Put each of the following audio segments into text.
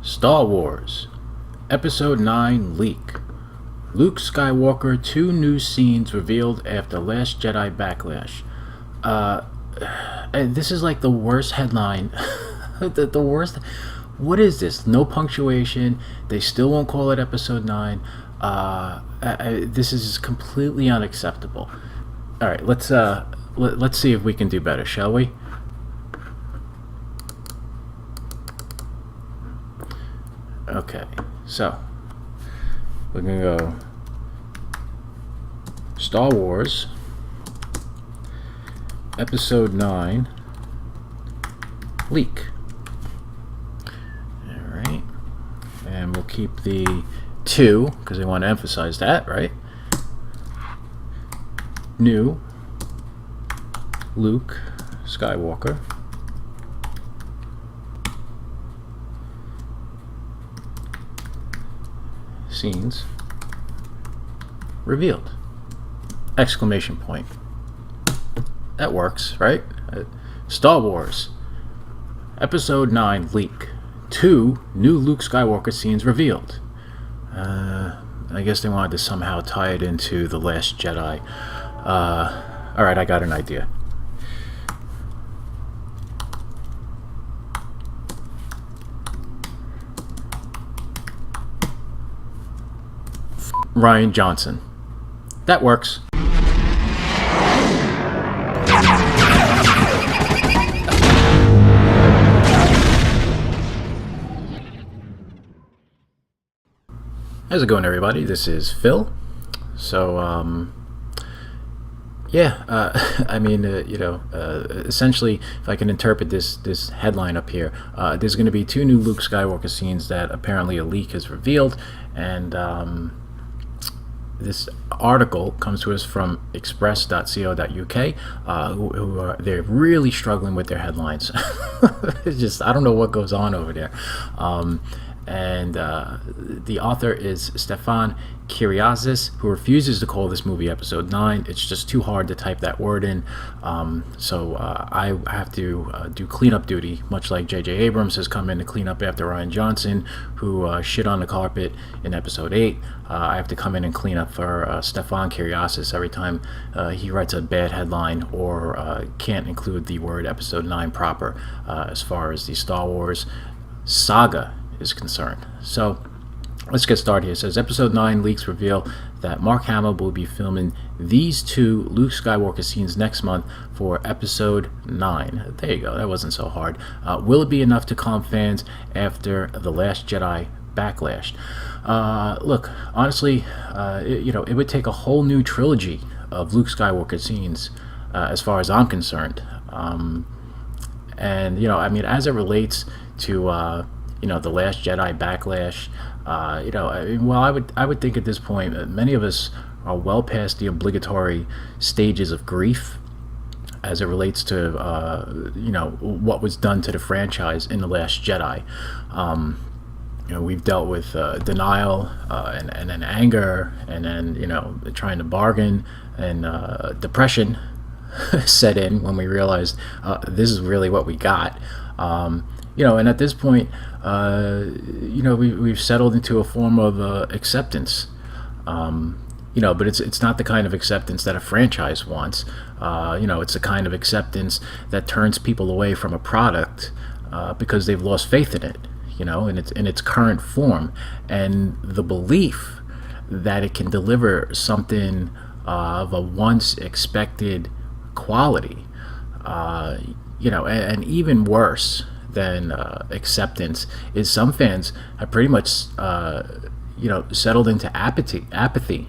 Star Wars Episode 9 Leak. Luke Skywalker, 2 new scenes revealed after Last Jedi Backlash. And this is like the worst headline. the worst. What is this? No punctuation. They still won't call it Episode 9. This is completely unacceptable. All right, let's see if we can do better, shall we? Okay, so we're gonna go Star Wars Episode 9 Leak. Alright, and we'll keep the 2 because they want to emphasize that, right? New Luke Skywalker scenes revealed! Exclamation point. That works, right? Star Wars Episode 9 Leak. 2 new Luke Skywalker scenes revealed. I guess they wanted to somehow tie it into The Last Jedi. Alright, I got an idea. Rian Johnson. That works. How's it going, everybody? This is Phil. So, essentially, if I can interpret this headline up here, there's going to be 2 new Luke Skywalker scenes that apparently a leak has revealed, and this article comes to us from express.co.uk, they're really struggling with their headlines. It's just, I don't know what goes on over there. And the author is Stefan Kyriazis, who refuses to call this movie Episode 9. It's just too hard to type that word in. So I have to do cleanup duty, much like J.J. Abrams has come in to clean up after Rian Johnson, who shit on the carpet in Episode 8. I have to come in and clean up for Stefan Kyriazis every time he writes a bad headline or can't include the word Episode 9 proper as far as the Star Wars saga is concerned. So let's get started here. It says Episode 9 leaks reveal that Mark Hamill will be filming these 2 Luke Skywalker scenes next month for Episode 9. There you go, that wasn't so hard. Will it be enough to calm fans after The Last Jedi Backlash? Look, honestly, it would take a whole new trilogy of Luke Skywalker scenes as far as I'm concerned. And as it relates to The Last Jedi Backlash, I would think at this point many of us are well past the obligatory stages of grief as it relates to what was done to the franchise in The Last Jedi. We've dealt with denial and then anger, and then trying to bargain, and depression set in when we realized this is really what we got. And at this point, we've settled into a form of acceptance. But it's not the kind of acceptance that a franchise wants. It's the kind of acceptance that turns people away from a product because they've lost faith in it, in its current form, and the belief that it can deliver something of a once expected quality, and even worse than acceptance is some fans have pretty much settled into apathy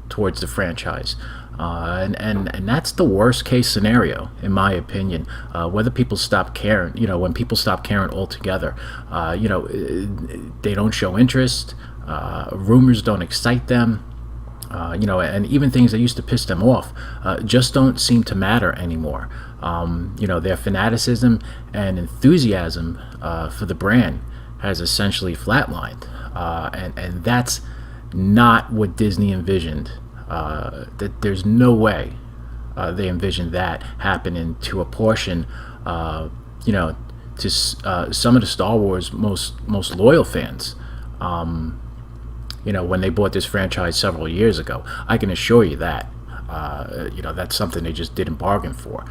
towards the franchise, and that's the worst case scenario in my opinion. Whether people stop caring, when people stop caring altogether, they don't show interest, rumors don't excite them, and even things that used to piss them off just don't seem to matter anymore. Their fanaticism and enthusiasm for the brand has essentially flatlined, and that's not what Disney envisioned. That there's no way they envisioned that happening to a portion, to some of the Star Wars most loyal fans. When they bought this franchise several years ago, I can assure you that. That's something they just didn't bargain for.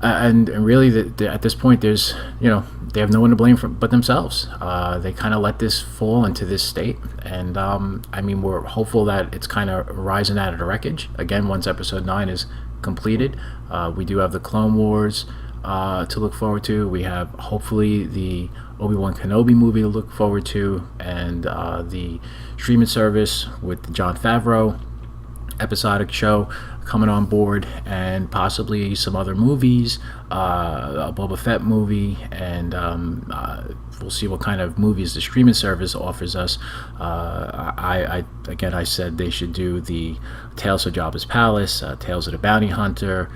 And really, at this point, there's, they have no one to blame but themselves. They kind of let this fall into this state. And, we're hopeful that it's kind of rising out of the wreckage. Again, once Episode 9 is completed, we do have the Clone Wars to look forward to. We have, hopefully, the Obi-Wan Kenobi movie to look forward to. And the streaming service with the Jon Favreau episodic show coming on board, and possibly some other movies, a Boba Fett movie, and we'll see what kind of movies the streaming service offers us. I said they should do the Tales of Jabba's Palace, Tales of the Bounty Hunter,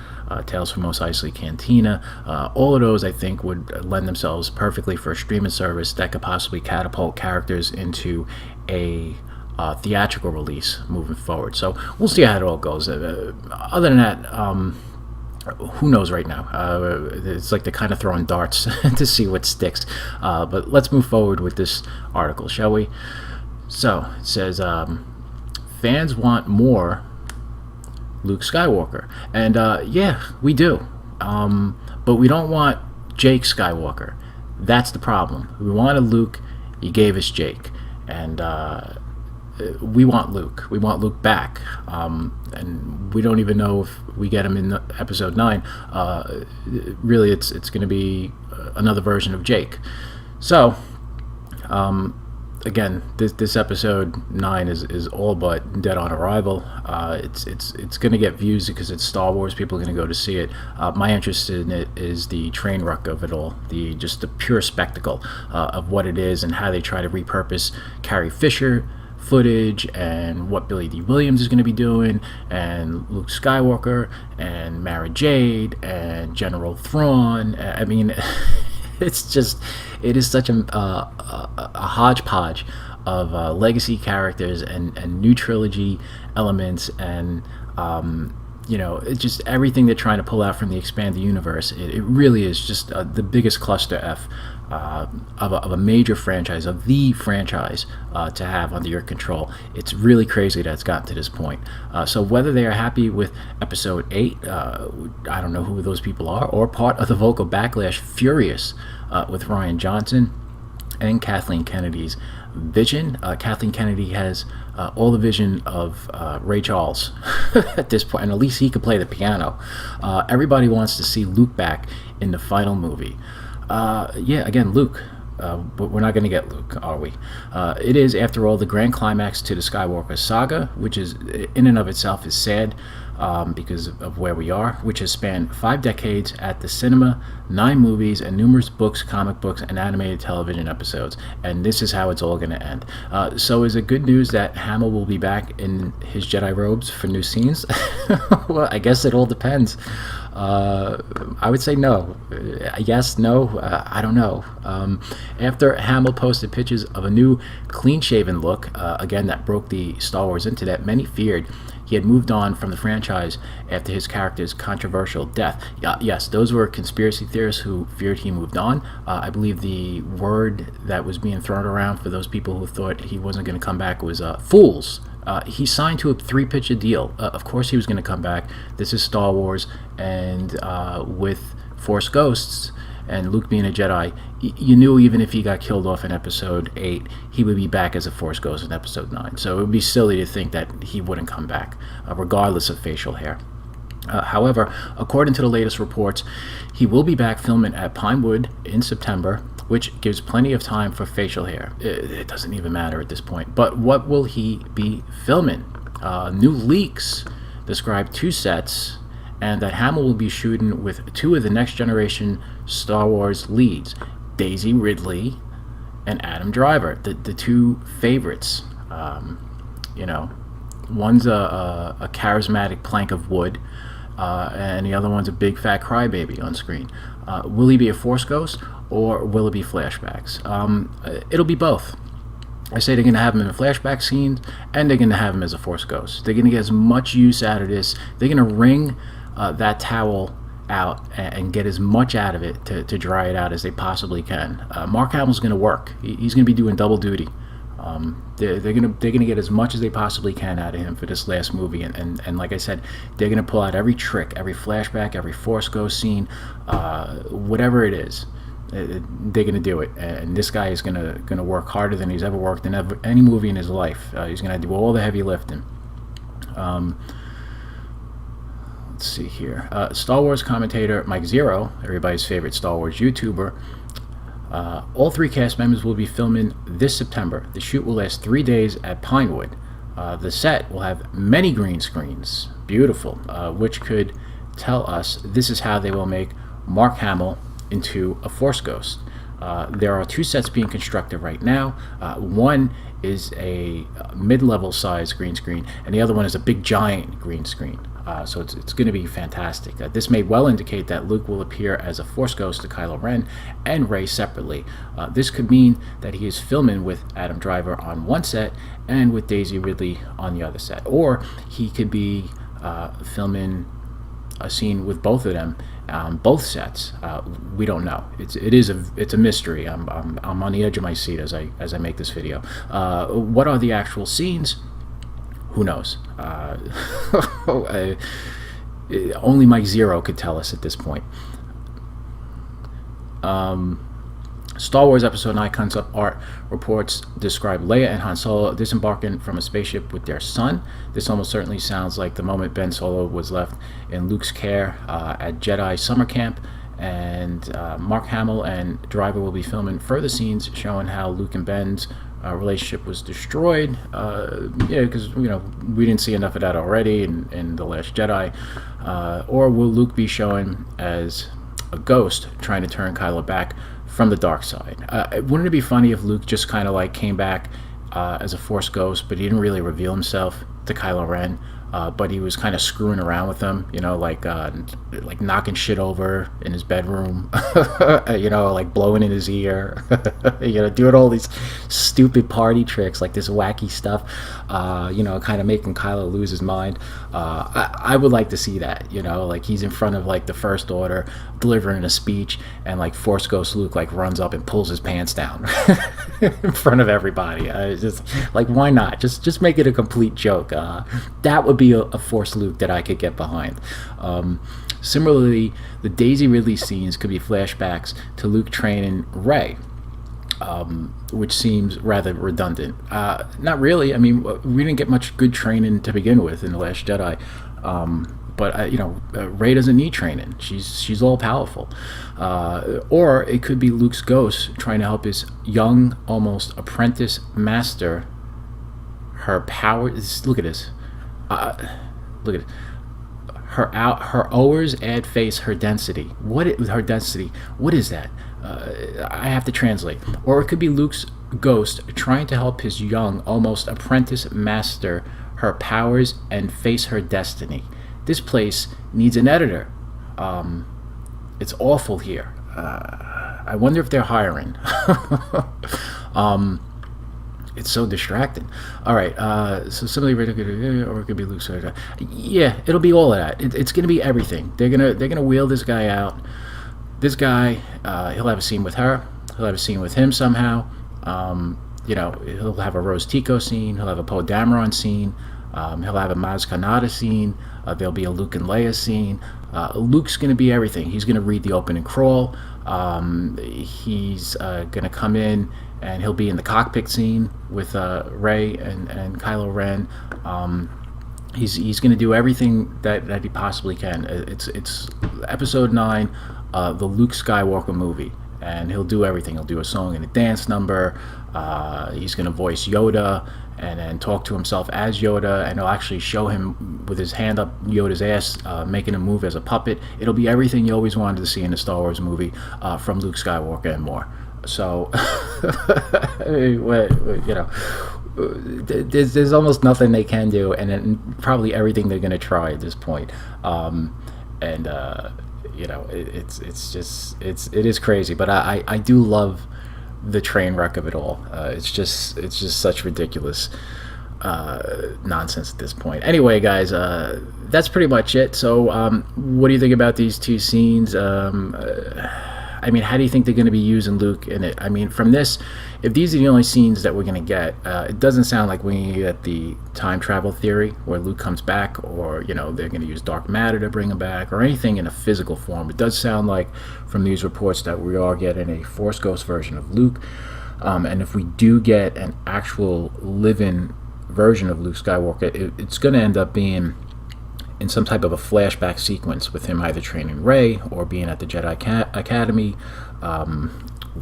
Tales from Mos Eisley Cantina. All of those, I think, would lend themselves perfectly for a streaming service that could possibly catapult characters into a theatrical release moving forward. So we'll see how it all goes. Other than that, who knows right now? It's like they're kind of throwing darts to see what sticks. But let's move forward with this article, shall we? So it says, fans want more Luke Skywalker. And yeah, we do. But we don't want Jake Skywalker. That's the problem. We wanted Luke. You gave us Jake. And we want Luke. We want Luke back. And we don't even know if we get him in Episode 9. Really, it's going to be another version of Jake. So, again, this Episode 9 is all but dead on arrival. It's going to get views because it's Star Wars. People are going to go to see it. My interest in it is the train wreck of it all, just the pure spectacle of what it is and how they try to repurpose Carrie Fisher footage and what Billy D. Williams is going to be doing, and Luke Skywalker and Mara Jade and General Thrawn. I mean, it is such a hodgepodge of legacy characters and new trilogy elements, and it's just everything they're trying to pull out from the expanded universe. It really is just the biggest cluster F of a major franchise, of the franchise to have under your control. It's really crazy that it's gotten to this point. So whether they are happy with Episode 8, I don't know who those people are, or part of the vocal backlash furious with Rian Johnson and Kathleen Kennedy's vision. Kathleen Kennedy has all the vision of Ray Charles at this point, and at least he could play the piano. Everybody wants to see Luke back in the final movie. Again, Luke. But we're not going to get Luke, are we? It is, after all, the grand climax to the Skywalker saga, which is, in and of itself, is sad because of where we are, which has spanned 5 decades at the cinema, 9 movies, and numerous books, comic books, and animated television episodes. And this is how it's all going to end. So is it good news that Hamill will be back in his Jedi robes for new scenes? Well, I guess it all depends. I would say no. Yes, no, I don't know. After Hamill posted pictures of a new clean-shaven look, again, that broke the Star Wars internet, many feared he had moved on from the franchise after his character's controversial death. Yes, those were conspiracy theorists who feared he moved on. I believe the word that was being thrown around for those people who thought he wasn't going to come back was fools. He signed to a 3-picture deal. Of course he was going to come back. This is Star Wars, and with Force Ghosts and Luke being a Jedi, you knew even if he got killed off in Episode 8, he would be back as a Force Ghost in Episode 9. So it would be silly to think that he wouldn't come back, regardless of facial hair. However, according to the latest reports, he will be back filming at Pinewood in September, which gives plenty of time for facial hair. It doesn't even matter at this point. But what will he be filming? New leaks describe 2 sets, and that Hamill will be shooting with 2 of the next generation Star Wars leads, Daisy Ridley and Adam Driver, the 2 favorites. One's a charismatic plank of wood, and the other one's a big fat crybaby on screen. Will he be a Force Ghost, or will it be flashbacks? It'll be both. I say they're going to have him in a flashback scene, and they're going to have him as a Force Ghost. They're going to get as much use out of this. They're going to wring that towel out and get as much out of it to dry it out as they possibly can. Mark Hamill's going to work. He's going to be doing double duty. They're gonna get as much as they possibly can out of him for this last movie, and like I said, they're gonna pull out every trick, every flashback, every Force Ghost scene, whatever it is. They're gonna do it, and this guy is gonna work harder than he's ever worked in any movie in his life. He's gonna do all the heavy lifting. Let's see here. Star Wars commentator Mike Zero, everybody's favorite Star Wars YouTuber. All 3 cast members will be filming this September. The shoot will last 3 days at Pinewood. The set will have many green screens, beautiful, which could tell us this is how they will make Mark Hamill into a Force Ghost. There are 2 sets being constructed right now. One is a mid-level size green screen, and the other one is a big giant green screen. So it's going to be fantastic. This may well indicate that Luke will appear as a Force Ghost to Kylo Ren and Rey separately. This could mean that he is filming with Adam Driver on one set and with Daisy Ridley on the other set, or he could be filming a scene with both of them on both sets. We don't know. It's a mystery. I'm on the edge of my seat as I make this video. What are the actual scenes? Who knows? Only Mike Zero could tell us at this point. Star Wars Episode 9 concept art reports describe Leia and Han Solo disembarking from a spaceship with their son. This almost certainly sounds like the moment Ben Solo was left in Luke's care at Jedi Summer Camp. And Mark Hamill and Driver will be filming further scenes showing how Luke and Ben's relationship was destroyed. Because we didn't see enough of that already in The Last Jedi. Or will Luke be shown as a ghost trying to turn Kylo back from the dark side? Wouldn't it be funny if Luke just kind of like came back as a Force Ghost, but he didn't really reveal himself to Kylo Ren? But he was kind of screwing around with him, like knocking shit over in his bedroom, like blowing in his ear, doing all these stupid party tricks, like this wacky stuff, kind of making Kylo lose his mind. I would like to see that, like he's in front of like the First Order delivering a speech, and like Force Ghost Luke like runs up and pulls his pants down in front of everybody. Just like, why not? Just make it a complete joke. That would be a Force Luke that I could get behind. Similarly, the Daisy Ridley scenes could be flashbacks to Luke training Rey, which seems rather redundant. Not really. I mean, we didn't get much good training to begin with in The Last Jedi. But Rey doesn't need training. She's all powerful. Or it could be Luke's ghost trying to help his young, almost apprentice master her powers. Look at this. Look at it. Her owers add face her density. Her density? What is that? I have to translate. Or it could be Luke's ghost trying to help his young, almost apprentice master her powers and face her destiny. This place needs an editor. It's awful here. I wonder if they're hiring. It's so distracting. All right. So somebody, or it could be Luke. Yeah, it'll be all of that. It's going to be everything. They're gonna wheel this guy out. This guy, he'll have a scene with her. He'll have a scene with him somehow. He'll have a Rose Tico scene. He'll have a Poe Dameron scene. He'll have a Maz Kanata scene. There'll be a Luke and Leia scene. Luke's going to be everything. He's going to read the opening crawl. He's going to come in and he'll be in the cockpit scene with Rey and Kylo Ren. He's going to do everything that he possibly can. It's Episode 9, the Luke Skywalker movie. And he'll do everything. He'll do a song and a dance number. He's going to voice Yoda and then talk to himself as Yoda. And he'll actually show him with his hand up Yoda's ass, making him move as a puppet. It'll be everything you always wanted to see in a Star Wars movie from Luke Skywalker and more. So, there's almost nothing they can do, and then probably everything they're going to try at this point. It is crazy, but I do love the train wreck of it all. It's just such ridiculous. nonsense at this point. Anyway, guys, that's pretty much it. So, what do you think about these two scenes? I mean, how do you think they're going to be using Luke in it? I mean, from this, if these are the only scenes that we're going to get, it doesn't sound like we get the time travel theory where Luke comes back, or, you know, they're going to use dark matter to bring him back, or anything in a physical form. It does sound like, from these reports, that we are getting a Force Ghost version of Luke. And if we do get an actual live-in version of Luke Skywalker, it's going to end up being in some type of a flashback sequence with him either training Rey or being at the Jedi Academy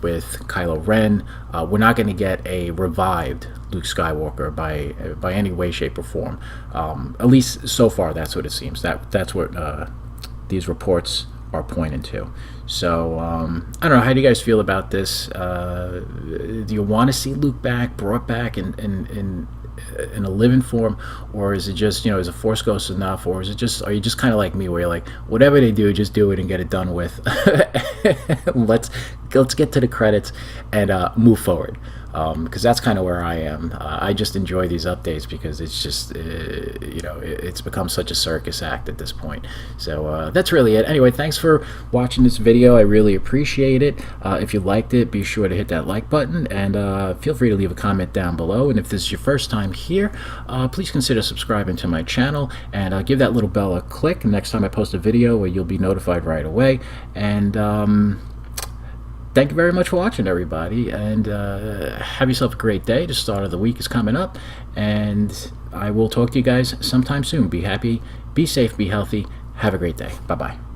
with Kylo Ren. We're not going to get a revived Luke Skywalker by any way, shape, or form. At least so far, that's what it seems. That's what these reports are pointing to. So I don't know. How do you guys feel about this? Do you want to see Luke brought back in a living form, or is it just, you know, is a Force Ghost enough, or is it just, are you just kind of like me where you're like, whatever they do, just do it and get it done with? let's get to the credits and move forward, because that's kind of where I am. I just enjoy these updates because it's just you know, it's become such a circus act at this point. So that's really it. Anyway, thanks for watching this video. I really appreciate it. If you liked it, be sure to hit that like button, and feel free to leave a comment down below. And if this is your first time here, please consider subscribing to my channel, and give that little bell a click next time I post a video, where you'll be notified right away. And thank you very much for watching, everybody, and have yourself a great day. The start of the week is coming up, and I will talk to you guys sometime soon. Be happy, be safe, be healthy. Have a great day. Bye-bye.